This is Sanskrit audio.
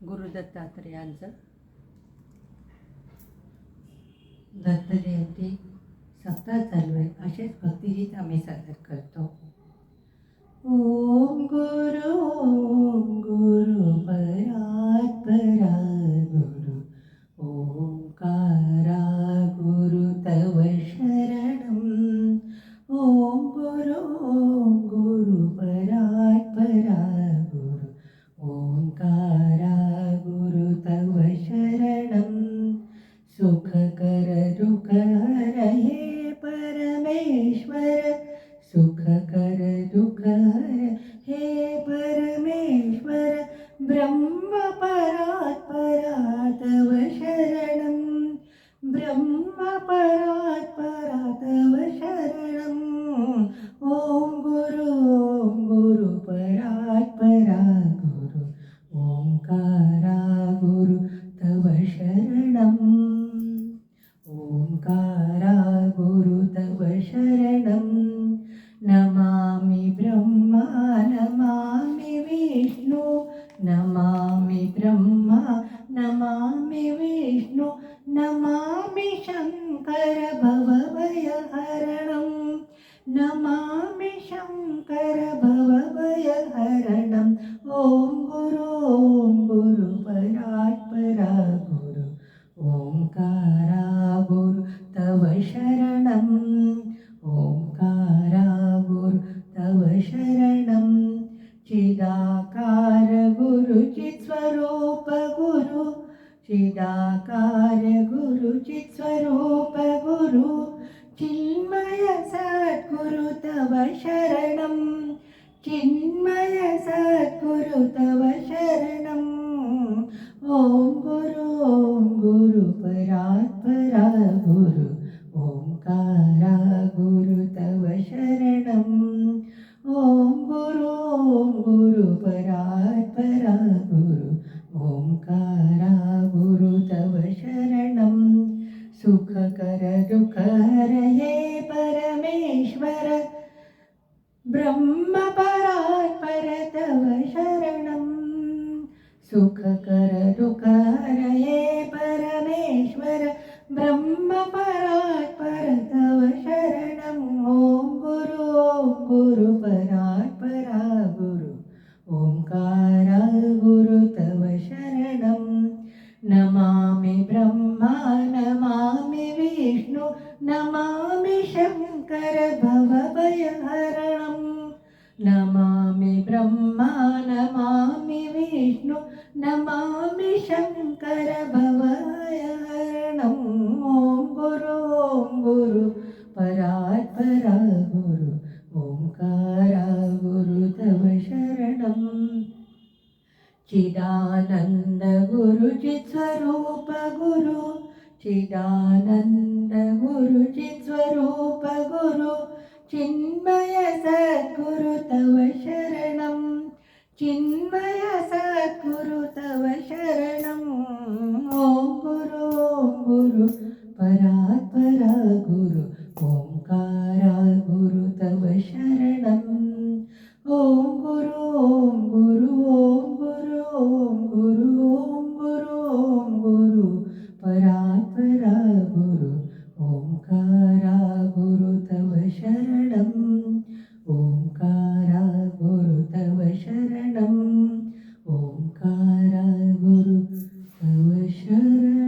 गुरु दत्तात्रेयांचं दत्त जयंती सप्ताह चालू आहे, असेच भक्तिगीत आम्ही सादर करतो. ओम गुरु परात् परा गुरु ओंकारा गुरु तव शरणम्. ओम गुरु परात् परा गुरु ओंकारा गुरु तव शरणम्. सुख कर दुःख हर हे परमेश्वर, सुख कर दुःख हर हे परमेश्वर. ब्रह्म परात् परा तव शरणम्, ब्रह्म परात् परा तव शरणम्. ओम गुरु परात् परा गुरु ओंकारा गुरु तव शरणम्. ओंकारा गुरु तव शरणम्. नमामि ब्रह्मा नमामि विष्णु, नमामि ब्रह्मा नमामि विष्णु. नमामि शंकर भवभयहरणम्, नमामि शंकर भवभयहरणम्. ओम गुरु परात् परा गुरु ओंकारा गुरु तव शरणम्. ओंकारा गुरु तव शरणम्. चिदाकार गुरु चित्स्वरूप गुरु, चिदाकार गुरु चित्स्वरूप गुरु. चिन्मय सद्गुरु तव शरणम्, चिन्मय सद्गुरु तव शरणम्. ओम गुरु परात् परा गुरु ओंकारा गुरु तव शरणम्. ओम गुरु परात् परा गुरु ओंकारा गुरु तव शरणम्. सुख कर दुःख हर हे परमेश्वर, ब्रह्म परात् पर तव शरणम्. सुख कर दुःख हर हे परमेश्वर, ब्रह्म परात् पर तव शरणम्. ओम गुरु परात् परा गुरु ओंकारा गुरु तव शरणम्. नमामि ब्रह्मा नमामि विष्णु, नमामि शंकर भवभयहरणम्. नमामि ब्रह्मा नमामि विष्णु, नमामि शंकर भवभयहरणम्. ओम गुरु परात् परा गुरु ओंकारा गुरु तव शरणम्. चिदानंद गुरु चित्स्वरूप गुरु, चिदानंद गुरु चित्स्वरूप गुरु. चिन्मय सद्गुरु तव शरणम्, चिन्मय सद्गुरु तव शरणम्. ओम गुरु परात् परा गुरु ओंकारा गुरु तव शरणम्. ओम गुरु परात् परा गुरु ओंकारा गुरु तव शरणम्. ओंकारा गुरु तव शरणम्. ओंकारा गुरु तव शरणम्.